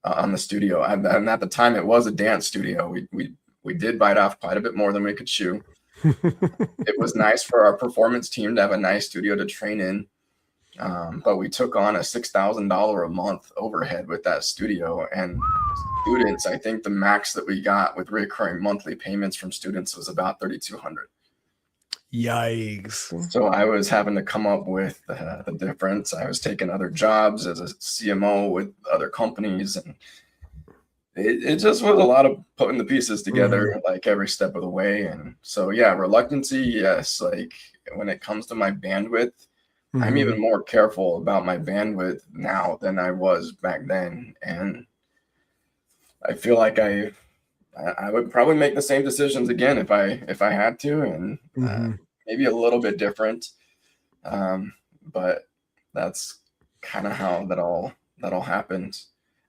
the studio. And at the time, it was a dance studio. We did bite off quite a bit more than we could chew. It was nice for our performance team to have a nice studio to train in, but we took on a $6,000 a month overhead with that studio. And students, I think the max that we got with recurring monthly payments from students was about $3,200. Yikes. So I was having to come up with the difference. I was taking other jobs as a CMO with other companies, and it just was a lot of putting the pieces together, like every step of the way. And so, yeah, reluctancy, yes. Like when it comes to my bandwidth, I'm even more careful about my bandwidth now than I was back then. And I feel like I would probably make the same decisions again if I had to, and maybe a little bit different. But that's kind of how that all happened.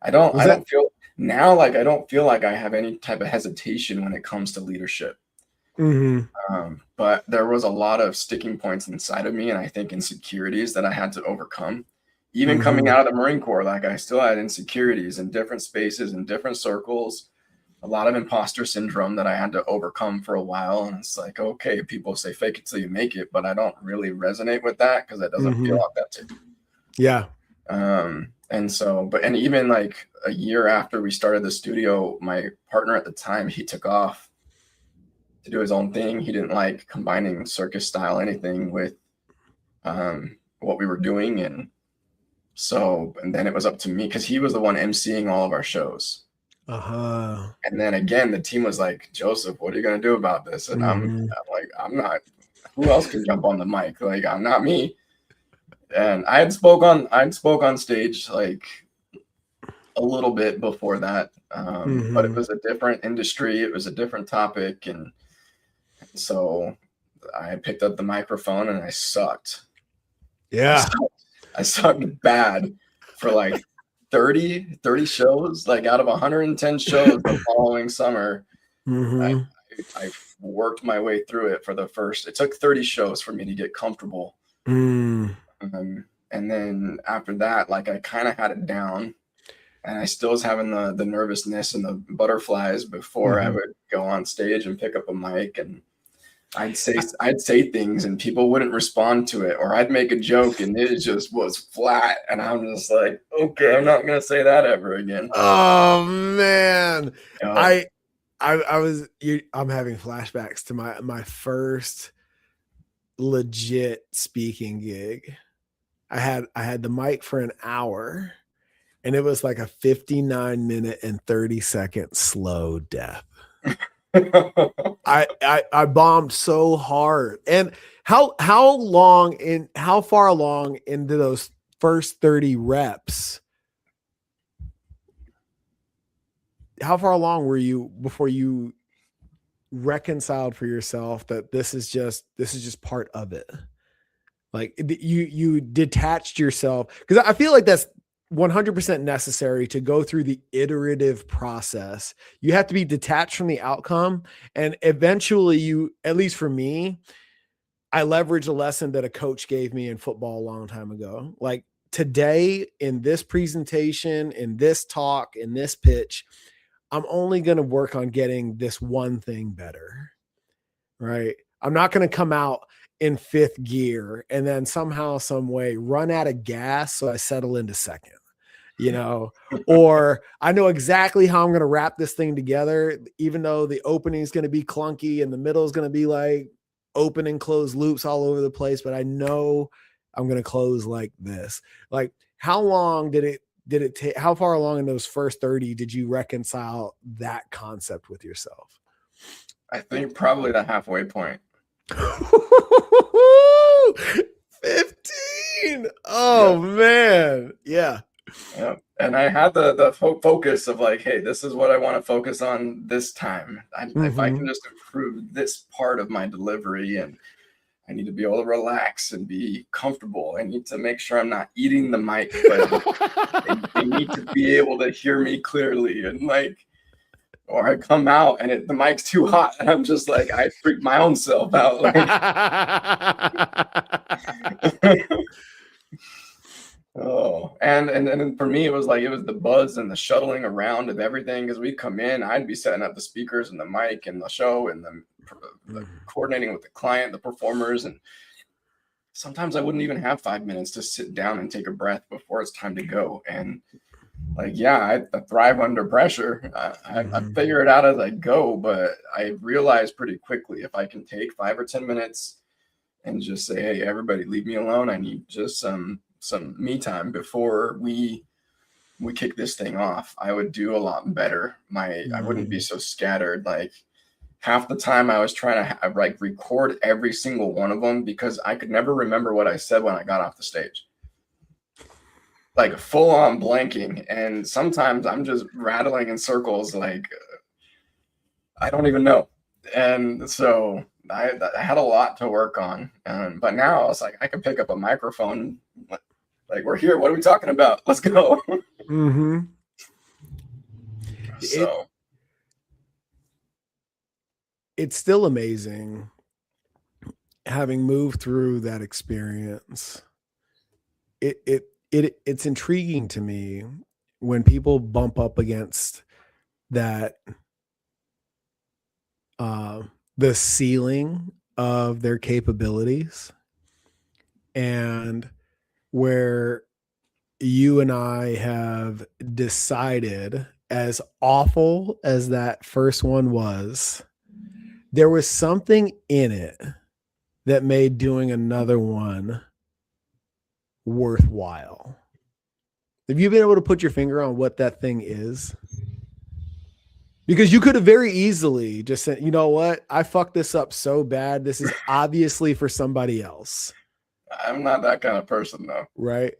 I don't feel now like I don't feel like I have any type of hesitation when it comes to leadership. But there was a lot of sticking points inside of me, and I think insecurities that I had to overcome. Even coming out of the Marine Corps, like I still had insecurities in different spaces and different circles, a lot of imposter syndrome that I had to overcome for a while. And it's like, okay, people say fake it till you make it, but I don't really resonate with that because it doesn't feel authentic. Yeah. And so, and even like a year after we started the studio, my partner at the time, he took off to do his own thing. He didn't like combining circus style anything with what we were doing. And so, and then it was up to me because he was the one emceeing all of our shows. And then again, the team was like, Joseph, what are you going to do about this? And I'm like, I'm not, who else can jump on the mic? Like, I'm not me. And I spoke on stage like a little bit before that, but it was a different industry. It was a different topic. And so I picked up the microphone and I sucked. Yeah. I sucked bad for like 30 shows, like out of 110 shows the following summer. I worked my way through it it took 30 shows for me to get comfortable. And then after that, like I kind of had it down, and I still was having the nervousness and the butterflies before I would go on stage and pick up a mic, and I'd say things and people wouldn't respond to it, or I'd make a joke and it just was flat, and I'm just like, okay, I'm not gonna say that ever again. Oh man, I'm having flashbacks to my first legit speaking gig. I had the mic for an hour, and it was like a 59-minute and 30-second slow death. I bombed so hard. And how far along into those first 30 reps? How far along were you before you reconciled for yourself that this is just part of it? Like you detached yourself, because I feel like that's 100% necessary to go through the iterative process. You have to be detached from the outcome. And eventually you, at least for me, I leverage a lesson that a coach gave me in football a long time ago. Like today in this presentation, in this talk, in this pitch, I'm only going to work on getting this one thing better, right? I'm not going to come out in fifth gear and then somehow, some way run out of gas. So I settle into second, or I know exactly how I'm going to wrap this thing together, even though the opening is going to be clunky and the middle is going to be like open and close loops all over the place. But I know I'm going to close like this. Like how long did it take? How far along in those first 30 did you reconcile that concept with yourself? I think probably the halfway point. 15. Oh yeah. Man. Yeah. Yeah. And I had the focus of like, hey, this is what I want to focus on this time. If I can just improve this part of my delivery, and I need to be able to relax and be comfortable. I need to make sure I'm not eating the mic, but they need to be able to hear me clearly. And like, or I come out and the mic's too hot and I'm just like, I freak my own self out. Like, oh, and then for me, it was the buzz and the shuttling around of everything. Because we'd come in, I'd be setting up the speakers and the mic and the show and the coordinating with the client, the performers. And sometimes I wouldn't even have 5 minutes to sit down and take a breath before it's time to go. And like, yeah, I thrive under pressure. I figure it out as I go, but I realized pretty quickly if I can take 5 or 10 minutes and just say, hey, everybody, leave me alone. I need just some me time before we kick this thing off. I would do a lot better. I wouldn't be so scattered. Like half the time I was trying to record every single one of them because I could never remember what I said when I got off the stage. Like full on blanking. And sometimes I'm just rattling in circles. Like I don't even know. And so I had a lot to work on. But now I was like, I could pick up a microphone. Like, we're here. What are we talking about? Let's go. So it's still amazing having moved through that experience. It's intriguing to me when people bump up against that, the ceiling of their capabilities, and where you and I have decided, as awful as that first one was, there was something in it that made doing another one worthwhile. Have you been able to put your finger on what that thing is? Because you could have very easily just said, you know what? I fucked this up so bad. This is obviously for somebody else. I'm not that kind of person though. Right.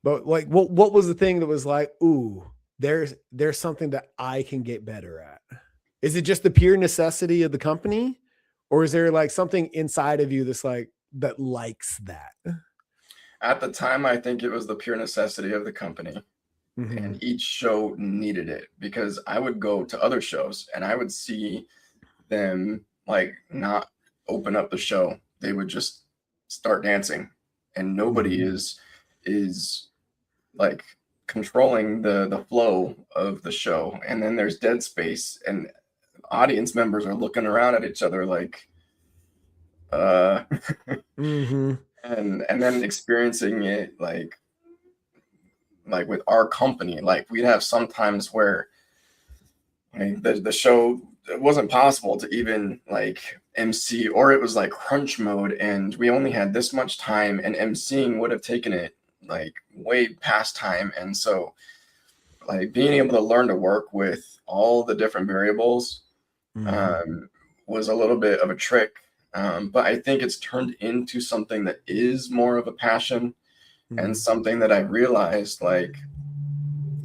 But like, what was the thing that was like, ooh, there's something that I can get better at? Is it just the pure necessity of the company? Or is there like something inside of you that's like, that likes that? At the time, I think it was the pure necessity of the company. And each show needed it, because I would go to other shows and I would see them like not open up the show. They would just start dancing, and nobody is like controlling the flow of the show. And then there's dead space and audience members are looking around at each other like, and then experiencing it like with our company. Like we'd have sometimes where the show, it wasn't possible to even like MC, or it was like crunch mode and we only had this much time, and MCing would have taken it like way past time. And so like being able to learn to work with all the different variables was a little bit of a trick. But I think it's turned into something that is more of a passion. And something that I realized, like,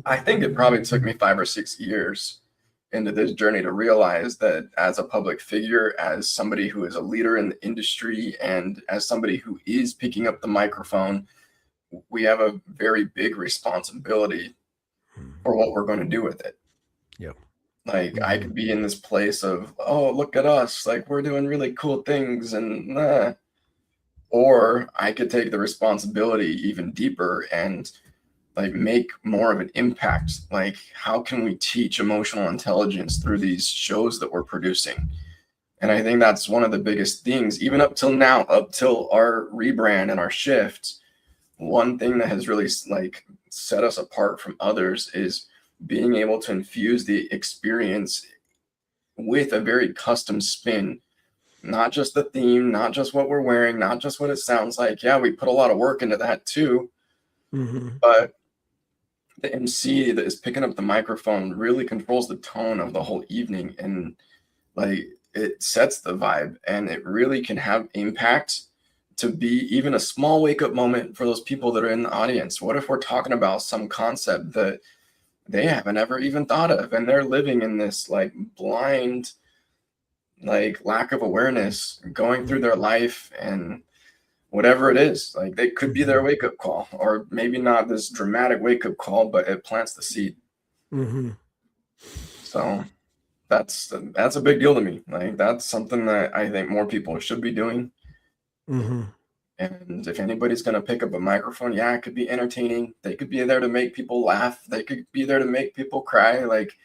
I think it probably took me 5 or 6 years into this journey to realize that as a public figure, as somebody who is a leader in the industry, and as somebody who is picking up the microphone we have a very big responsibility for what we're going to do with it. Yep. Like I could be in this place of, oh, look at us, like we're doing really cool things, and or I could take the responsibility even deeper and like make more of an impact. Like, how can we teach emotional intelligence through these shows that we're producing? And I think that's one of the biggest things, even up till now, up till our rebrand and our shift. One thing that has really like set us apart from others is being able to infuse the experience with a very custom spin. Not just the theme, not just what we're wearing, not just what it sounds like. Yeah, we put a lot of work into that too. But the MC that is picking up the microphone really controls the tone of the whole evening, and like it sets the vibe, and it really can have impact to be even a small wake up moment for those people that are in the audience. What if we're talking about some concept that they haven't ever even thought of, and they're living in this like blind, like lack of awareness going through their life, and whatever it is, like they could be their wake up call, or maybe not this dramatic wake up call, but it plants the seed. So that's a big deal to me. Like that's something that I think more people should be doing. And if anybody's going to pick up a microphone, yeah, it could be entertaining. They could be there to make people laugh. They could be there to make people cry. Like,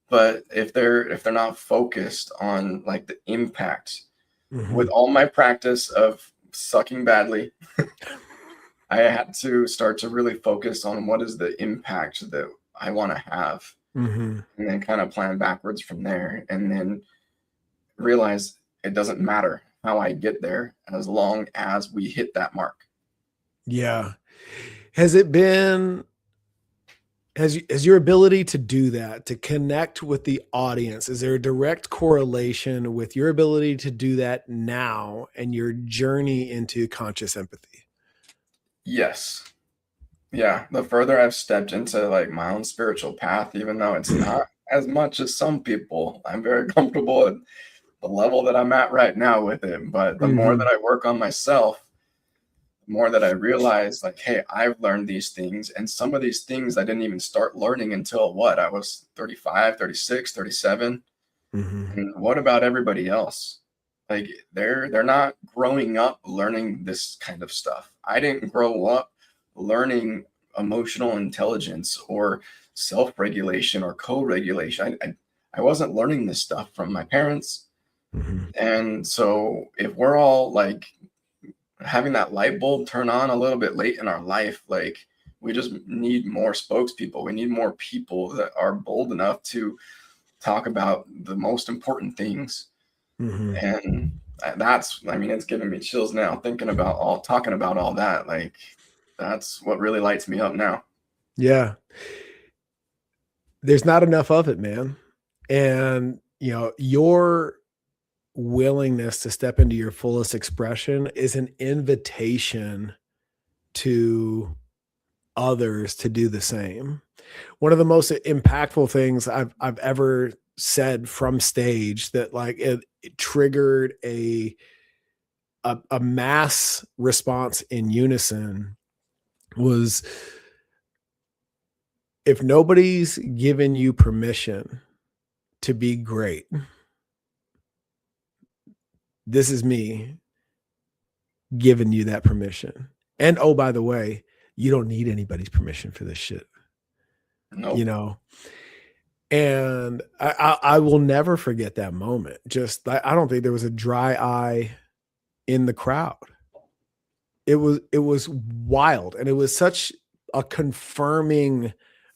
but if they're not focused on like the impact, with all my practice of sucking badly, I had to start to really focus on what is the impact that I want to have, and then kind of plan backwards from there, and then realize it doesn't matter how I get there as long as we hit that mark. Yeah. Has your ability to do that, to connect with the audience, is there a direct correlation with your ability to do that now and your journey into conscious empathy? Yes. Yeah. The further I've stepped into like my own spiritual path, even though it's not as much as some people, I'm very comfortable at the level that I'm at right now with it. But the more that I work on myself, the more that I realize like, hey, I've learned these things, and some of these things I didn't even start learning until I was 35, 36, 37. And what about everybody else? Like they're not growing up learning this kind of stuff. I didn't grow up learning emotional intelligence or self-regulation or co-regulation. I wasn't learning this stuff from my parents. And so if we're all like having that light bulb turn on a little bit late in our life, like we just need more spokespeople. We need more people that are bold enough to talk about the most important things. And that's, I mean, it's giving me chills now thinking about talking about all that. Like that's what really lights me up now. Yeah. There's not enough of it, man. And your willingness to step into your fullest expression is an invitation to others to do the same. One of the most impactful things I've ever said from stage that like it triggered a mass response in unison was, if nobody's given you permission to be great, this is me giving you that permission. And oh, by the way, you don't need anybody's permission for this shit. Nope. And I will never forget that moment. Just, I don't think there was a dry eye in the crowd. It was wild. And it was such a confirming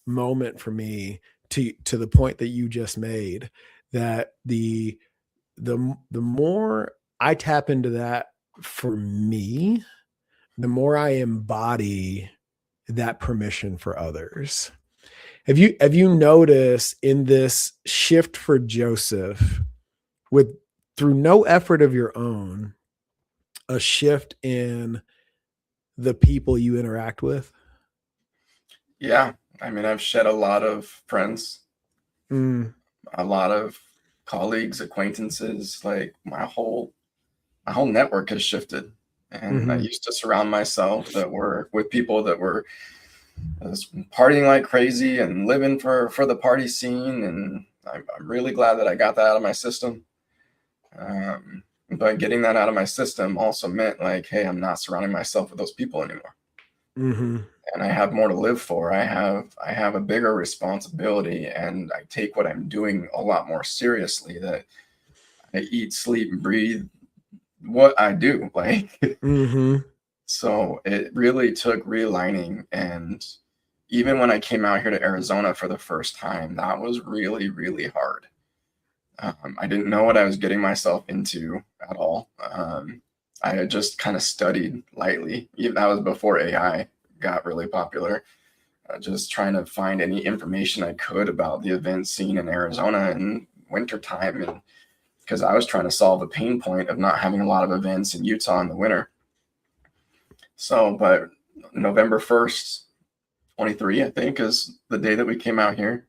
moment for me to the point that you just made, that the more I tap into that for me, the more I embody that permission for others. Have you noticed in this shift for Joseph, through no effort of your own, a shift in the people you interact with? Yeah. I mean, I've shed a lot of friends, a lot of colleagues, acquaintances, like my whole network has shifted. And I used to surround myself with people that were partying like crazy and living for the party scene. And I'm really glad that I got that out of my system. But getting that out of my system also meant like, hey, I'm not surrounding myself with those people anymore. And I have more to live for. I have a bigger responsibility, and I take what I'm doing a lot more seriously. That I eat, sleep, and breathe what I do. Like, so it really took realigning. And even when I came out here to Arizona for the first time, that was really, really hard. I didn't know what I was getting myself into at all. I had just kind of studied lightly. Even that was before AI got really popular. Just trying to find any information I could about the event scene in Arizona in wintertime. And because I was trying to solve the pain point of not having a lot of events in Utah in the winter. So, but November 1st, 23, I think, is the day that we came out here.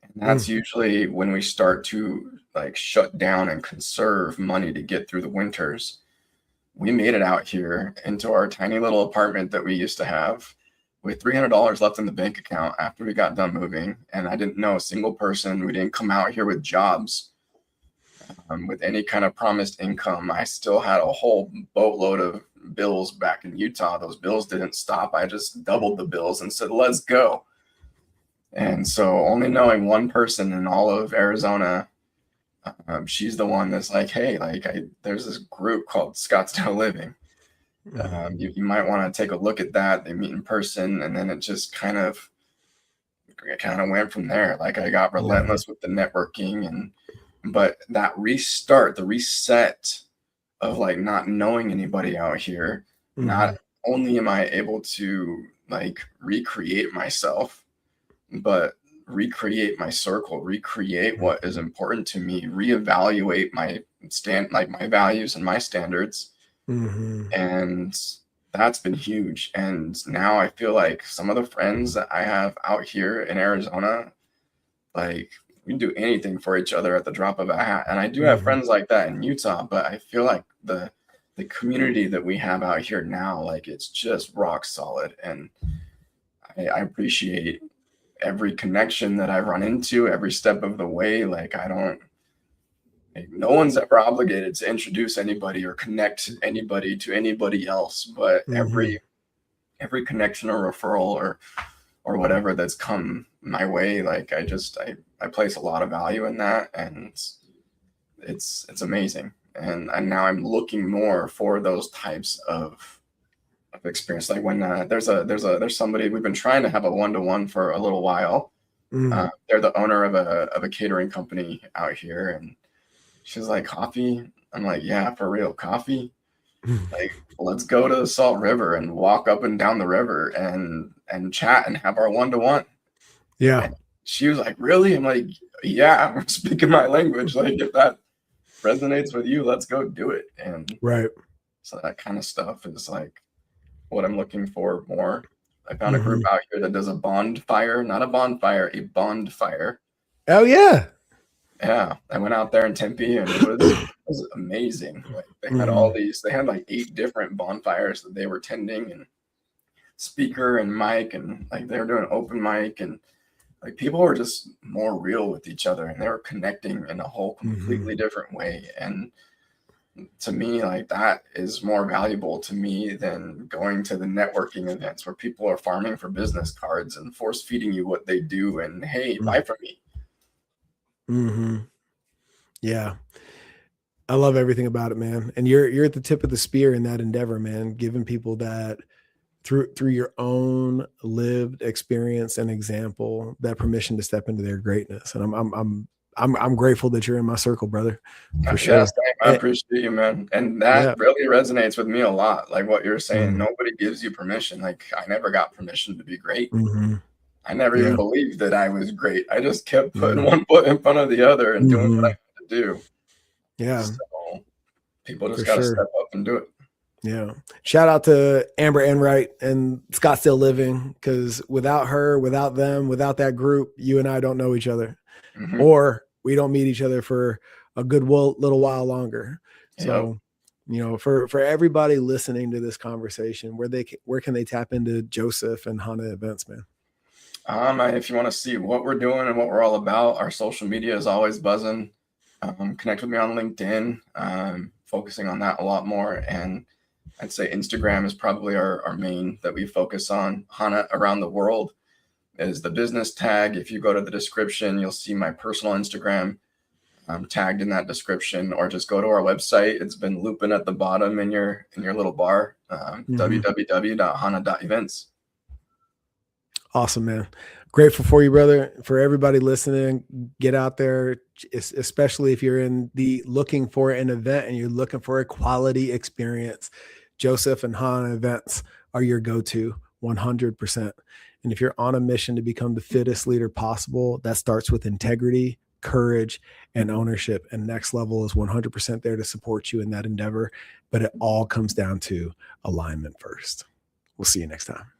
And that's usually when we start to like shut down and conserve money to get through the winters. We made it out here into our tiny little apartment that we used to have with $300 left in the bank account after we got done moving. And I didn't know a single person. We didn't come out here with jobs, with any kind of promised income. I still had a whole boatload of bills back in Utah. Those bills didn't stop. I just doubled the bills and said, let's go. And so only knowing one person in all of Arizona, she's the one that's like, hey, like there's this group called Scottsdale Living. You might want to take a look at that. They meet in person. And then it just kind of went from there. Like I got relentless with the networking, but that restart, the reset of like not knowing anybody out here, not only am I able to like recreate myself, but recreate my circle, recreate what is important to me, reevaluate my my values and my standards. And that's been huge. And now I feel like some of the friends that I have out here in Arizona, like we can do anything for each other at the drop of a hat. And I do have friends like that in Utah, but I feel like the community that we have out here now, like it's just rock solid. And I appreciate every connection that I've run into every step of the way. Like no one's ever obligated to introduce anybody or connect anybody to anybody else, but every connection or referral or whatever that's come my way, like I place a lot of value in that, and it's amazing. And now I'm looking more for those types of experience. Like when there's somebody, we've been trying to have a one-to-one for a little while. They're the owner of a catering company out here, and she's like, coffee? I'm like, yeah, for real, coffee? Like, let's go to the Salt River and walk up and down the river and chat and have our one-to-one. Yeah. And she was like, really? I'm like, yeah, I'm speaking my language. Like, if that resonates with you, let's go do it. And so that kind of stuff is like what I'm looking for more. I found a group out here that does a bonfire, not a bonfire, a bonfire. Oh yeah. Yeah, I went out there in Tempe, and it was amazing. Like they had they had like 8 different bonfires that they were tending, and speaker and mic, and like they were doing open mic, and like people were just more real with each other, and they were connecting in a whole completely different way. And to me, like that is more valuable to me than going to the networking events where people are farming for business cards and force feeding you what they do, and hey, buy from me. Yeah. I love everything about it, man. And you're at the tip of the spear in that endeavor, man, giving people that through your own lived experience and example, that permission to step into their greatness. And I'm grateful that you're in my circle, brother. For sure. Yes, I appreciate you, man. And that really resonates with me a lot. Like what you're saying, nobody gives you permission. Like I never got permission to be great. I never even believed that I was great. I just kept putting one foot in front of the other and doing what I had to do. Yeah. So people just got to step up and do it. Yeah. Shout out to Amber Enright and Scottsdale Living, because without her, without them, without that group, you and I don't know each other, or we don't meet each other for a good little while longer. So For everybody listening to this conversation, where can they tap into Joseph and Hana Events, man? If you want to see what we're doing and what we're all about, our social media is always buzzing. Connect with me on LinkedIn, focusing on that a lot more. And I'd say Instagram is probably our main that we focus on. Hana Around the World is the business tag. If you go to the description, you'll see my personal Instagram tagged in that description, or just go to our website. It's been looping at the bottom in your little bar, www.hana.events. Awesome, man. Grateful for you, brother. For everybody listening, get out there, especially if you're looking for an event and you're looking for a quality experience. Joseph and Hana Events are your go-to 100%. And if you're on a mission to become the fittest leader possible, that starts with integrity, courage, and ownership. And Next Level is 100% there to support you in that endeavor. But it all comes down to alignment first. We'll see you next time.